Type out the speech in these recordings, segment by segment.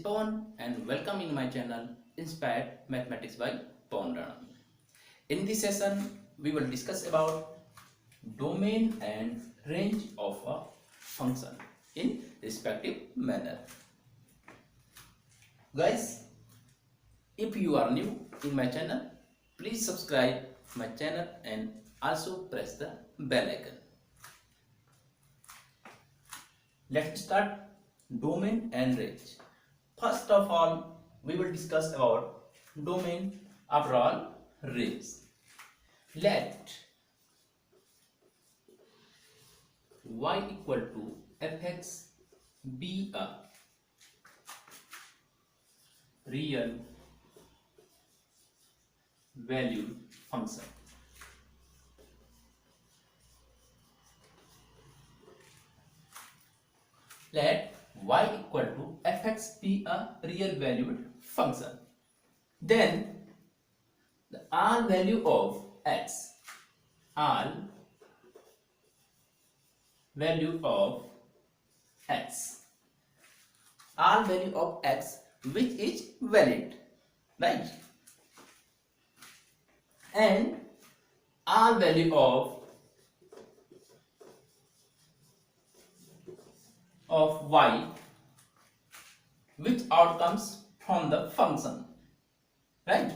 Pawan and welcome in my channel Inspired Mathematics by Pawan Rana. In this session, we will discuss about domain and range of a function in respective manner. Guys, if you are new in my channel, please subscribe my channel and also press the bell icon. Let's start domain and range. First of all, we will discuss about domain, after all range. Let y equal to fx be a real valued function. Let y equal to fx be a real valued function. Then the r value of x, r value of x, r value of x which is valid, right? And r value of y which outcomes from the function, right?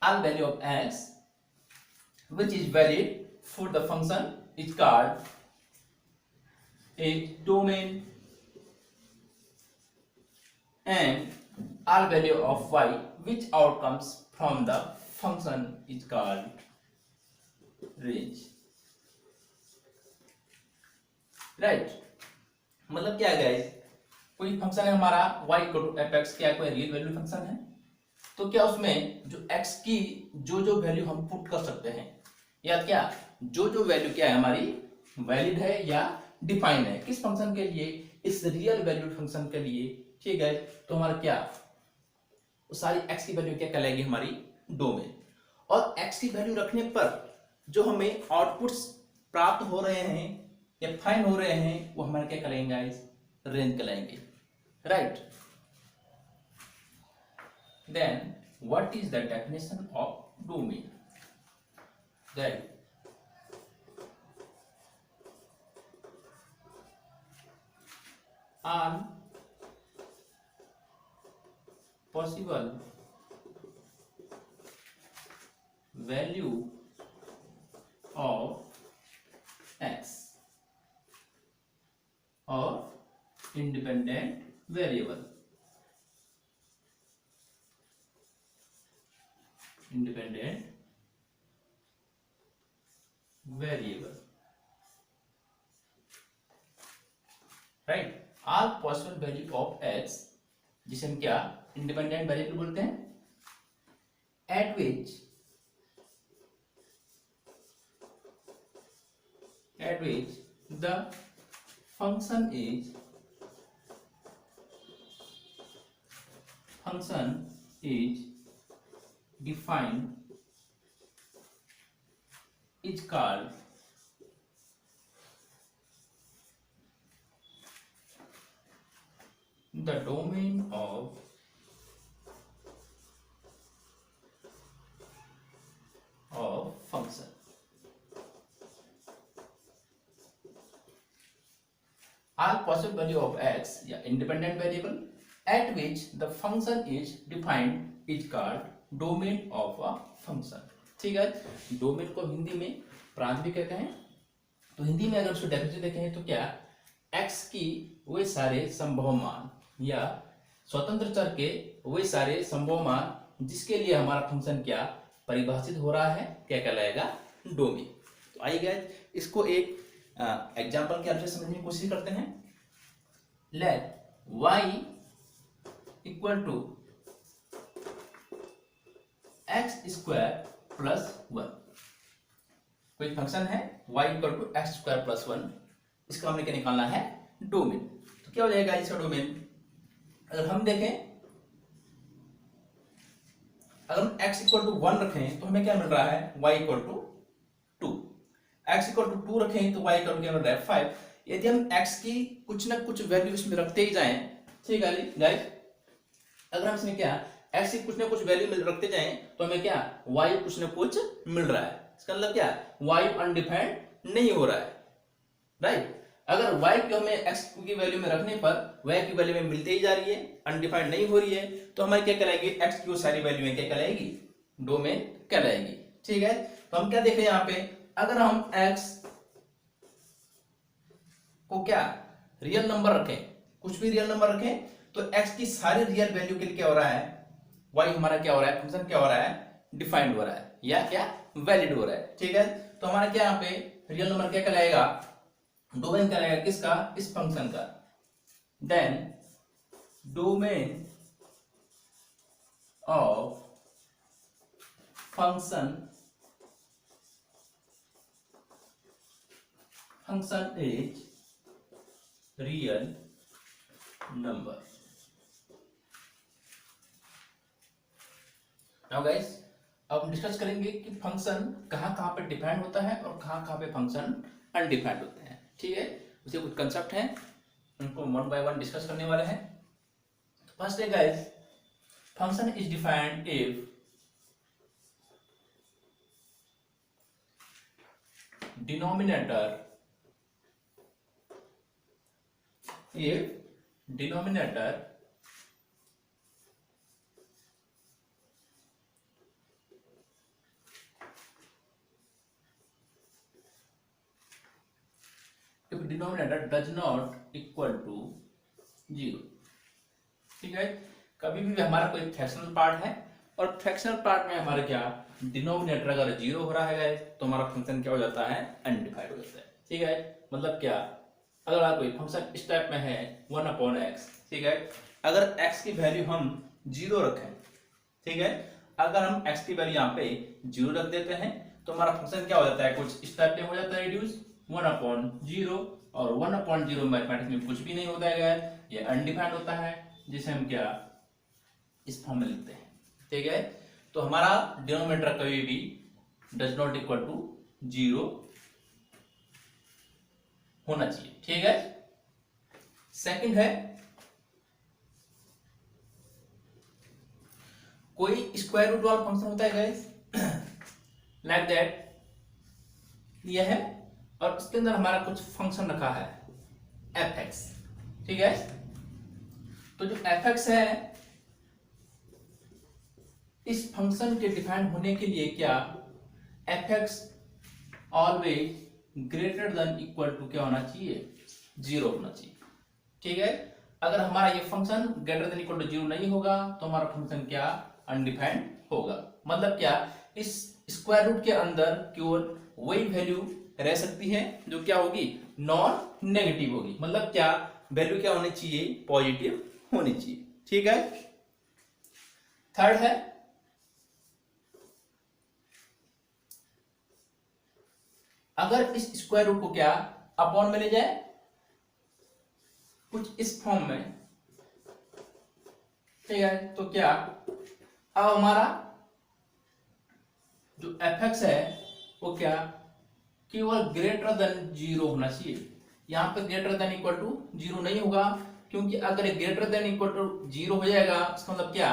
R value of x which is valid for the function is called a domain, and R value of y which outcomes from the function is called range, right? मतलब क्या है guys, कोई function है हमारा y equal to f x, क्या कोई real value function है, तो क्या उसमें जो x की जो वैल्यू हम पुट कर सकते हैं, या क्या जो वैल्यू क्या है हमारी वैलिड है या डिफाइन है किस फंक्शन के लिए, इस रियल वैल्यूड फंक्शन के लिए, ठीक है? तो हमारा क्या वो सारी x की वैल्यू क्या कहलाएगी, हमारी डोमेन। और x की वैल्यू रखने पर जो हमें आउटपुट्स प्राप्त हो रहे हैं या फाइंड हो रहे हैं वो हमारे क्या कहलाएंगे गाइस, रेंज कहलाएंगे, right? Then what is the definition of domain? That all possible value of x or independent variable, right? All possible value of x जिसे हम क्या इंडिपेंडेंट वेरिएबल बोलते हैं, at which the function is defined is called the domain of function. All possible value of x या independent variable at which the function is defined is called domain of a function. ठीक है, domain को हिंदी में प्रांत भी कहते हैं। तो हिंदी में अगर उसको डेफिनेशन देखें तो क्या, x की वे सारे संभव मान या स्वतंत्र चर के वे सारे संभव मान जिसके लिए हमारा फंक्शन क्या परिभाषित हो रहा है, क्या कहलाएगा, डोमेन। तो आइए इसको एक एग्जांपल के हेल्प से समझने की कोशिश करते हैं। Let y equal to x square plus 1, कोई फंक्शन है y equal to x square plus 1, इसका हमने क्या निकालना है, डोमेन। तो क्या हो जाएगा इसका डोमेन, अगर हम देखें, अगर हम x इक्वल टू 1 रखें तो हमें क्या मिल रहा है, y equal to 2, x equal to 2 रखें तो y इक्वल टू क्या मिल रहा है 5। यदि हम x की कुछ ना कुछ वैल्यू इसमें रखते ही जाएं, ठीक है गाइस, अगर हम इसमें क्या x की कुछ ना कुछ वैल्यू मिल रखते जाएं तो हमें क्या y कुछ ना कुछ मिल रहा है। इसका मतलब क्या y अनडिफाइंड नहीं हो रहा है, राइट। अगर y की हमें x की वैल्यू में रखने पर y की वैल्यू में मिलते ही जा रही है, अनडिफाइंड नहीं हो रही है, तो हमारी क्या कहलाएगी x की वो सारी वैल्यू में क्या कहलाएगी डोमेन कहलाएगी। ठीक है, तो हम क्या देख रहे हैं यहाँ पे, अगर हम x को क्या रियल नंबर रखें, कुछ भी रियल नंबर रखें, तो x की सारी रियल वैल्यू के लिए क्या हो रहा है, y हमारा क्या हो रहा है, फंक्शन क्या हो रहा है डिफाइंड हो रहा है या क्या वैलिड हो रहा है। ठीक है, तो हमारा क्या यहाँ पे रियल नंबर क्या कहलाएगा, डोमेन कहलाएगा किसका, इस फंक्शन का। Then domain of function is real number. Now guys, अब हम डिस्कस करेंगे कि फंक्शन कहाँ कहाँ पे डिफाइंड होता है और कहाँ कहाँ पे फंक्शन अनडिफाइंड होते हैं। ठीक है, उसके कुछ कंसेप्ट हैं, उनको वन बाय वन डिस्कस करने वाले हैं। फर्स्ट है guys, function is defined if denominator does not equal to 0। ठीक है, कभी भी हमारा कोई फ्रैक्शनल पार्ट है और फ्रैक्शनल पार्ट में हमारा क्या डिनोमिनेटर अगर 0 हो रहा है तो हमारा फंक्शन क्या हो जाता है अनडिफाइंड हो जाता है। ठीक है, मतलब क्या, अगर कोई फंक्शन इस टाइप में है 1/x, ठीक है, अगर x की वैल्यू हम 0 रखें, ठीक है, अगर हम x की वैल्यू यहाँ पे 0 रख देते हैं तो हमारा फंक्शन क्या हो जाता है कुछ इस टाइप में हो जाता है रिड्यूस 1/0, और 1/0 मैथमेटिक्स में कुछ भी नहीं होता है, ये अनडिफाइंड होता है, जिसे हम क्या इस फॉर्म में लिखते हैं। ठीक है, तो हमारा डिनोमिनेटर कभी भी डज नॉट इक्वल टू 0 होना चाहिए। ठीक है, सेकंड है कोई स्क्वायर रूट वाला फंक्शन होता है गाइस लाइक दैट, यह है, और उसके अंदर हमारा कुछ फंक्शन रखा है fx। ठीक है, तो जो fx है इस फंक्शन के डिफाइन होने के लिए क्या fx always greater than equal to क्या होना चाहिए 0 होना चाहिए। ठीक है, अगर हमारा ये function greater than equal to 0 नहीं होगा तो हमारा फंक्शन क्या अनडिफाइंड होगा। मतलब क्या, इस स्क्वायर रूट के अंदर केवल वही वैल्यू रह सकती है जो क्या होगी नॉन नेगेटिव होगी। मतलब क्या, वैल्यू क्या होनी चाहिए पॉजिटिव होनी चाहिए। ठीक है, थर्ड है अगर इस स्क्वायर रूट को क्या अपॉन में ले जाए कुछ इस फॉर्म में, ठीक है, तो क्या अब हमारा जो fx है वो क्या केवल ग्रेटर देन 0 होना चाहिए। यहां पे ग्रेटर देन इक्वल टू 0 नहीं होगा, क्योंकि अगर ग्रेटर देन इक्वल टू 0 हो जाएगा इसका मतलब क्या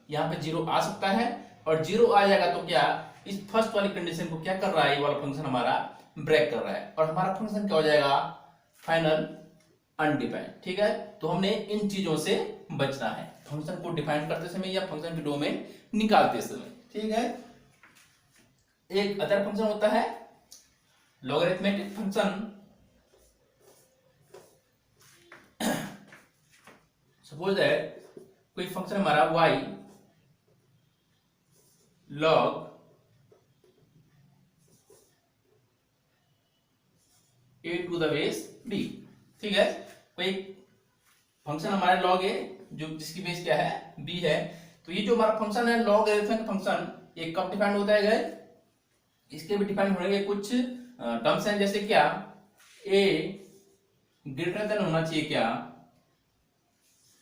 यहाँ पे 0 आ सकता है, और 0 आ जाएगा तो क्या इस फर्स्ट वाली कंडीशन को क्या कर रहा है, ये वाला फंक्शन हमारा ब्रेक कर रहा है, और हमारा फंक्शन क्या हो जाएगा फाइनल अनडिफाइंड। ठीक है, तो हमने इन चीजों से बचना है फंक्शन को डिफाइन करते समय या फंक्शन की डोमेन निकालते समय। ठीक है, एक अदर फंक्शन होता है लॉगरिथमेटिक फंक्शन। सपोज दैट कोई फंक्शन हमारा y log a to the base b। ठीक है, कोई फंक्शन हमारा log a जो जिसकी बेस क्या है b है, तो ये जो हमारा फंक्शन है लॉगरिथमिक फंक्शन, ये कब डिफाइंड होता है गाइस, इसके भी डिफाइंड होने के कुछ टर्म्स हैं, जैसे क्या a ग्रेटर देन होना चाहिए क्या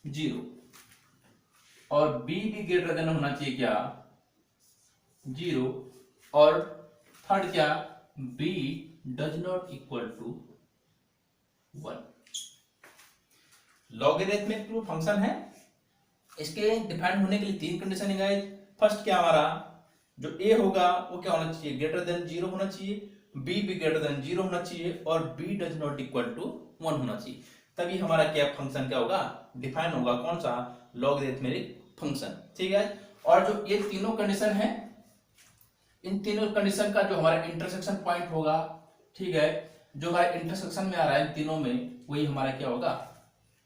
0, और b भी ग्रेटर देन होना चाहिए क्या 0, और थर्ड क्या b does not equal to 1। Logarithmic function है इसके डिफाइन होने के लिए तीन कंडीशन है गाइस। फर्स्ट क्या हमारा जो ए होगा वो क्या होना चाहिए, ग्रेटर देन 0 होना चाहिए, बी भी ग्रेटर देन 0 होना चाहिए और b does not equal to 1 होना चाहिए। तभी हमारा क्या फंक्शन क्या होगा, डिफाइन होगा, कौन सा, लॉगरिथमिक फंक्शन। ठीक है, और जो ये तीनों कंडीशन है, इन तीनों कंडीशन का जो हमारा इंटरसेक्शन पॉइंट होगा, ठीक है, जो हमारा इंटरसेक्शन में आ रहा है इन तीनों में, वही हमारा क्या होगा,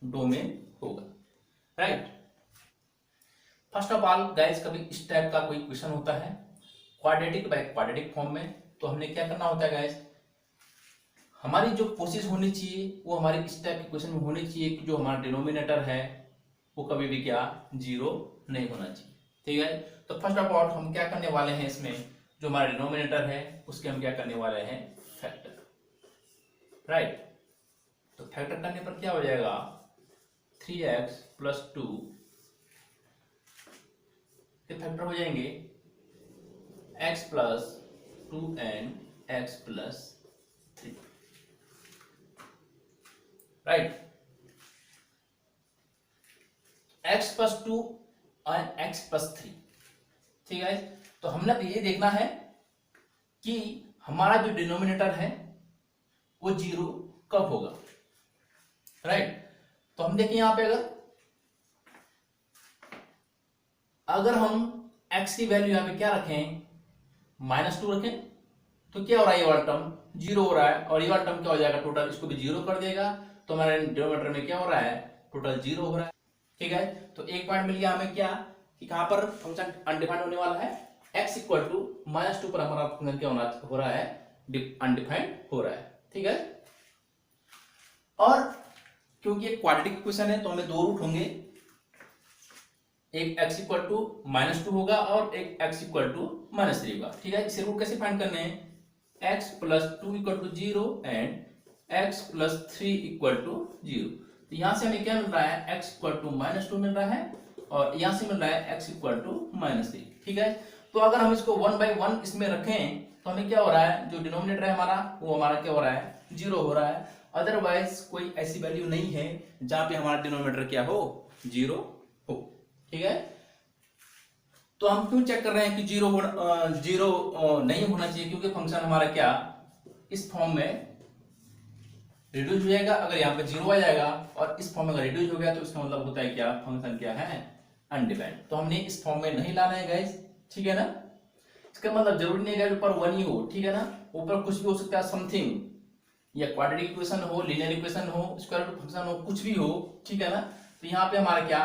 डोमेन होगा। Right. First of all guys, कभी इस टाइप का कोई क्वेश्चन होता है क्वाड्रेटिक बाय क्वाड्रेटिक फॉर्म में, तो हमने क्या करना होता है गाइस, हमारी जो कोशिश होनी चाहिए वो हमारी इस टाइप के क्वेश्चन में होनी चाहिए कि जो हमारा डिनोमिनेटर है वो कभी भी क्या, 0 नहीं होना चाहिए। ठीक है, तो फर्स्ट ऑफ ऑल हम क्या करने वाले हैं, इसमें जो हमारा डिनोमिनेटर है उसके हम क्या करने वाले हैं, फैक्टर। राइट, तो फैक्टर करने पर क्या हो जाएगा, 3x + 2 के फैक्टर हो जाएंगे x + 2n x + 3। Right, x + 2 और x + 3। ठीक है, तो हमने ये देखना है कि हमारा जो डिनोमिनेटर है वो 0 कब होगा। राइट, तो हम देखें यहां पे अगर हम x की वैल्यू यहां पे क्या रखें, -2 रखें, तो क्या हो रहा है, ये वाला टर्म 0 हो रहा है और ये वाला टर्म क्या हो जाएगा, टोटल इसको भी 0 कर देगा, तो हमारे डिनोमिनेटर में क्या हो रहा है, टोटल 0 हो रहा है। ठीक है, तो एक पॉइंट मिल गया हमें क्या, कि कहां पर फंक्शन अनडिफाइंड होने वाला है, x = -2 पर हमारा फंक्शन क्या हो रहा है, अनडिफाइंड हो रहा है। ठीक है, और क्योंकि एक क्वाड्रेटिक इक्वेशन है तो हमें दो रूट होंगे, एक x = -2 होगा और एक x = -3 होगा। ठीक है, इसे रूट कैसे फाइंड करने हैं, x + 2 = 0 एंड x + 3 = 0। तो यहां से हमें क्या मिल रहा है, x = -2 मिल रहा है और यहां से मिल रहा है x = -3। ठीक है, तो अगर हम इसको 1/1 इसमें रखें तो हमें क्या हो रहा है, जो डिनोमिनेटर है हमारा वो हमारा क्या हो रहा है, 0 हो रहा है। अदरवाइज कोई ऐसी वैल्यू नहीं है जहां पे हमारा डिनोमिनेटर क्या हो, 0 हो। ठीक है, तो हम क्यों चेक कर रहे हैं कि 0 नहीं होना चाहिए, क्योंकि फंक्शन हमारा क्या इस फॉर्म में रिड्यूस हो जाएगा। अगर यहाँ पे 0 आ जाएगा और इस फॉर्म में अगर रिड्यूस हो गया तो इसका मतलब होता है क्या, फंक्शन क्या है, अनडिफाइंड। तो हमने इस फॉर्म में नहीं लाना है गाइस। ठीक है ना, इसका मतलब जरूरी नहीं है ऊपर 1 ही हो। ठीक है ना, ऊपर कुछ भी हो सकता है, समथिंग, या क्वाड्रेटिक इक्वेशन हो, लीनियर इक्वेशन हो, स्क्वायर रूट फंक्शन हो, कुछ भी हो। ठीक है ना, तो यहाँ पे हमारा क्या,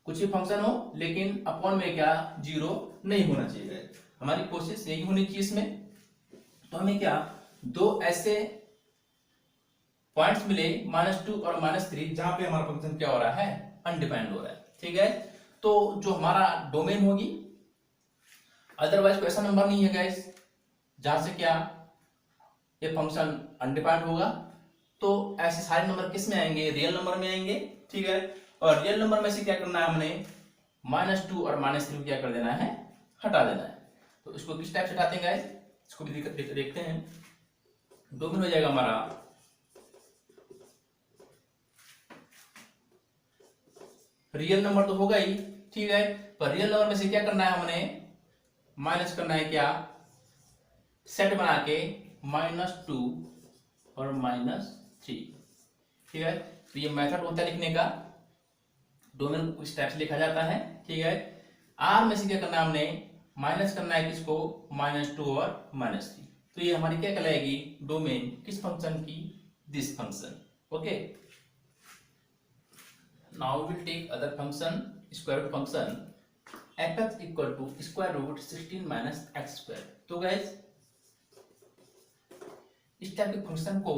कुछ भी फंक्शन हो लेकिन अपॉन में क्या, 0 नहीं होना चाहिए। हमारी कोशिश यही होनी चाहिए इसमें। तो हमें क्या, दो ऐसे पॉइंट्स मिले -2 और -3 जहां पे हमारा फंक्शन क्या हो रहा है, अनडिफाइंड हो रहा है। ठीक है, तो जो हमारा डोमेन होगी, अदरवाइज कोई ऐसा नंबर नहीं है गाइस जहां से क्या ये फंक्शन अनडिफाइंड होगा। तो ऐसे सारे नंबर किस में आएंगे, रियल नंबर में आएंगे। ठीक है, और रियल नंबर में से क्या करना है, हमने -2 और -3 को क्या कर देना है, हटा देना है। तो इसको किस टाइप से हटाते हैं गाइस, इसको भी देखते हैं। डोमेन हो जाएगा हमारा रियल नंबर तो होगा ही। ठीक है, पर रियल नंबर में से क्या करना है, हमने माइनस करना है, क्या सेट बना के -2 और -3। ठीक है, तो ये मेथड होता है लिखने का, डोमेन को इस टाइप से लिखा जाता है। ठीक है, आर में से क्या करना है, हमने माइनस करना है किसको, -2 और -3। तो ये हमारी क्या कहलाएगी, डोमेन किस फंक्शन की, this function. Okay, now we will take other function, square root function f(x) = square root 16 - x²। तो गाइस इस टाइप के फंक्शन को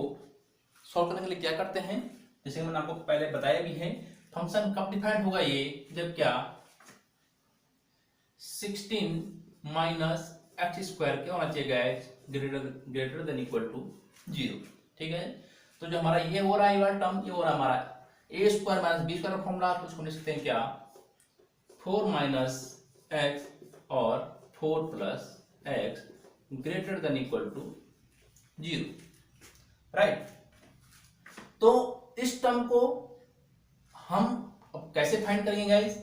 सॉल्व करने के लिए क्या करते हैं, जैसे मैंने आपको पहले बताया भी है, फंक्शन कब डिफाइंड होगा ये, जब क्या 16 - x² क्या होना चाहिए guys, greater than equal to 0। ठीक है, तो जो हमारा ये हो रहा है, ये वाला टर्म, ये हो रहा है हमारा a² - b² का फॉर्मूला, तो उसको लिख सकते हैं क्या, 4 - x और 4 + x greater than equal to 0। Right, तो इस टर्म को हम कैसे फाइंड करेंगे गाइस,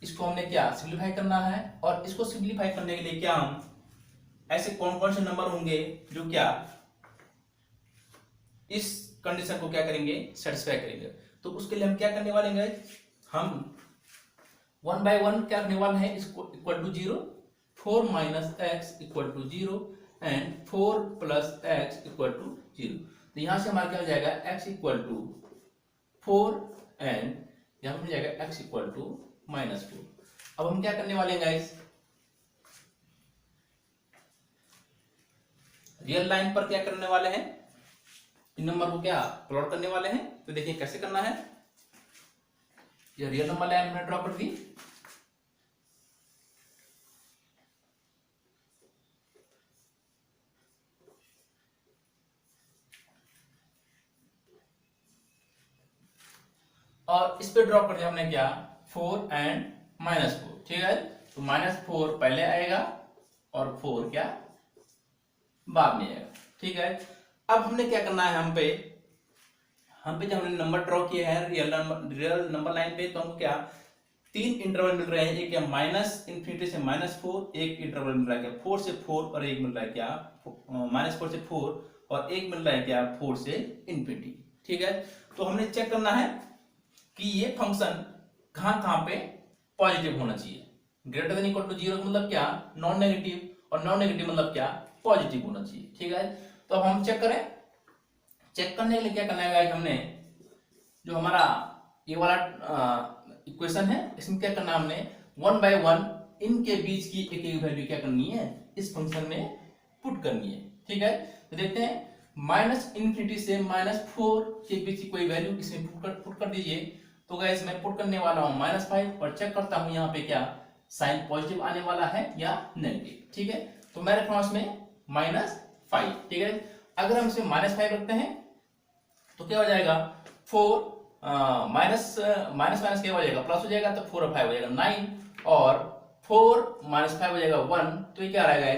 इसको हमने क्या सिंप्लीफाई करना है, और इसको सिंप्लीफाई करने के लिए क्या हम ऐसे कौन कौन से नंबर होंगे जो क्या इस कंडीशन को क्या करेंगे सेटिस्फाई करेंगे। तो उसके लिए हम क्या करने वाले हैं, हम 1 बाय 1 क्या करने वाले हैं, इसको equal to 0, 4 minus x equal to 0 and 4 plus x equal to 0। तो यहां से हमारा क्या हो जाएगा, x इक्वल टू 4 एंड यहां पर हो जाएगा x इक्वल टू -4। अब हम क्या करने वाले हैं गाइस, रियल लाइन पर क्या करने वाले हैं, इन नंबर को क्या प्लॉट करने वाले हैं। तो देखिए कैसे करना है, ये रियल नंबर लाइन हमने ड्रॉ कर दी, और इस पे ड्रॉ कर दिया हमने क्या 4 एंड -4, ठीक है। तो -4 पहले आएगा और 4 क्या बाद में आएगा, ठीक है। अब हमने क्या करना है, हम पे जब हमने नंबर ड्रॉ किए हैं रियल नंबर लाइन पे, तो हमको क्या 3 इंटरवल मिल रहे हैं, एक क्या -∞ से -4, एक इंटरवल मिल रहा है क्या 4 से 4, और एक मिल रहा है क्या -4 से 4, और एक मिल रहा है क्या 4 से ∞, ठीक है। तो हमने चेक करना है कि ये फंक्शन कहां कहां पे पॉजिटिव होना चाहिए। ग्रेटर देन इक्वल टू 0 मतलब क्या नॉन नेगेटिव, और नॉन नेगेटिव मतलब क्या पॉजिटिव होना चाहिए, ठीक है। तो अब हम चेक करें, चेक करने के लिए क्या करना है, हमने जो हमारा ये वाला इक्वेशन है, इसमें क्या करना है, हमने 1 बाय 1 इनके बीच की एक एक वैल्यू क्या करनी है, इस फंक्शन में पुट करनी है, ठीक है। तो देखते हैं -∞ से -4 के बीच की कोई वैल्यू इसमें पुट कर दीजिए। तो गाइस मैं पुट करने वाला हूं -5, और चेक करता हूं यहाँ पे क्या साइन पॉजिटिव आने वाला है या नेगेटिव, ठीक है। तो मैं रख रहा हूं इसमें -5, ठीक है। अगर हम इसमें -5 रखते हैं तो क्या हो जाएगा 4 माइनस माइनस क्या हो जाएगा प्लस हो जाएगा, तो 4 और 5 हो जाएगा 9, और 4 - 5 हो जाएगा 1, तो ये क्या आ रहा है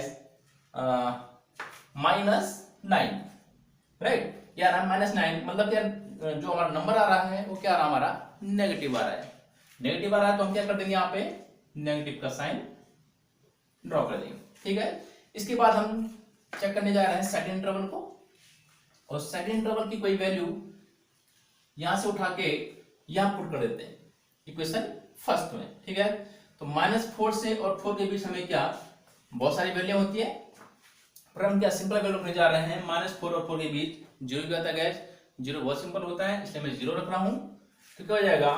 -9, राइट। यार -9 मतलब क्या जो हमारा नंबर आ रहा है वो क्या आ रहा है, हमारा नेगेटिव आ रहा है। नेगेटिव आ रहा है तो हम क्या कर देंगे, यहाँ पे नेगेटिव का साइन ड्रॉ कर देंगे, ठीक है। इसके बाद हम चेक करने जा रहे हैं सेकंड इंटरवल को, और सेकंड इंटरवल की कोई वैल्यू यहां से उठा के यहां पुट कर देते हैं इक्वेशन फर्स्ट में, ठीक है। तो -4 से और 4 के बीच हमें क्या बहुत सारी वैल्यू होती है, पर हम क्या सिंपल वैल्यू रखने जा रहे हैं। -4 और 4 के बीच 0 भी आता है गैस, 0 बहुत सिंपल होता है, इसलिए मैं 0 रख रहा हूं। तो क्या हो जाएगा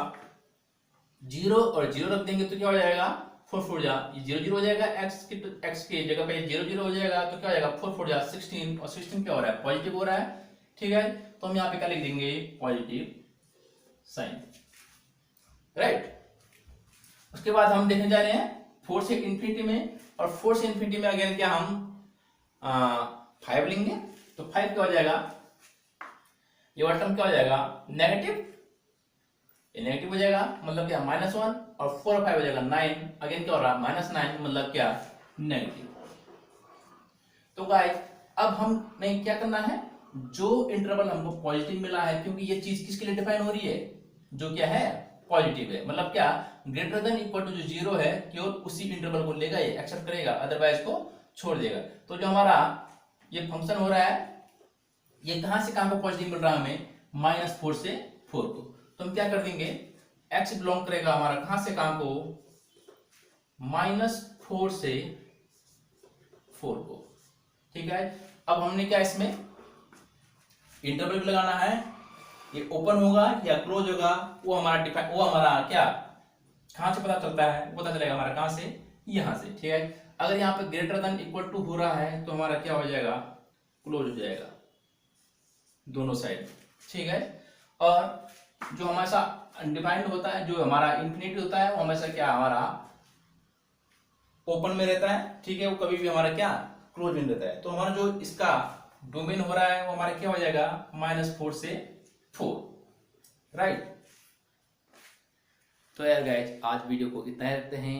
0 और 0 रख देंगे तो क्या हो जाएगा 4 4 जा, ये 0 0 हो जाएगा, x की जगह पे 0 0 हो जाएगा, तो क्या हो जाएगा 4 4 जा 16, और 16 क्या हो रहा है पॉजिटिव हो रहा है, ठीक है। तो हम यहाँ पे क्या लिख देंगे पॉजिटिव साइन, राइट। उसके बाद हम देखने जा रहे हैं 4 से इन्फिनिटी में, और 4 से इन्फिनिटी में अगेन क्या हम 5 लेंगे, तो 5 क्या हो जाएगा, ये वाला टर्म क्या हो जाएगा नेगेटिव, ये नेगेटिव हो जाएगा मतलब क्या -1, और 4 और 5 हो जाएगा 9, अगेन क्या हो रहा है -9 मतलब क्या नेगेटिव। तो गाइस अब हमें क्या करना है, जो इंटरवल हमको पॉजिटिव मिला है, क्योंकि ये चीज किसके लिए डिफाइन हो रही है, जो क्या है पॉजिटिव है, मतलब क्या ग्रेटर देन इक्वल टू जो 0 है केवल उसी इंटरवल को लेगा, ये एक्सेप्ट करेगा, अदरवाइज को छोड़ देगा। तो जो हमारा ये फंक्शन हो रहा है, ये कहां से कहां को पॉजिटिव मिल रहा है हमें -4 से 4 को, तो हम क्या कर देंगे x बिलोंग करेगा हमारा कहां से कहां को -4 से 4 को, ठीक है। अब हमने क्या इसमें इंटरवल भी लगाना है, ये ओपन होगा या क्लोज होगा वो हमारा क्या कहां से पता चलता है, वो पता चलेगा हमारा कहां से, यहां से, ठीक है। अगर यहाँ पे ग्रेटर देन इक्वल टू हो रहा है तो हमारा क्या हो जाएगा क्लोज हो जाएगा दोनों साइड, ठीक है। और जो हमेशा अनडिफाइंड होता है, जो हमारा इंफिनिटी होता है, वो हमेशा क्या हमारा ओपन में रहता है, ठीक है, वो कभी भी हमारा क्या क्लोज में रहता है। तो हमारा जो इसका डोमेन हो रहा है वो हमारा क्या हो जाएगा -4 से 4, राइट। तो यार गाइस आज वीडियो को इतना ही रखते हैं।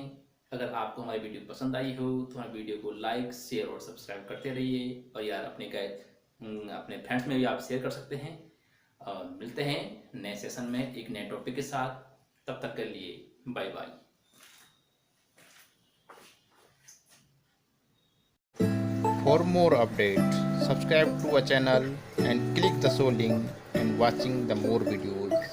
अगर आपको हमारी वीडियो पसंद आई हो तो हमारी वीडियो को लाइक शेयर और सब्सक्राइब करते रहिए, और यार अपने फ्रेंड्स में भी आप शेयर कर सकते हैं। मिलते हैं नए सेशन में एक नए टॉपिक के साथ। तब तक के लिए bye bye. For more updates, subscribe to our channel and click the show link and watching the more videos.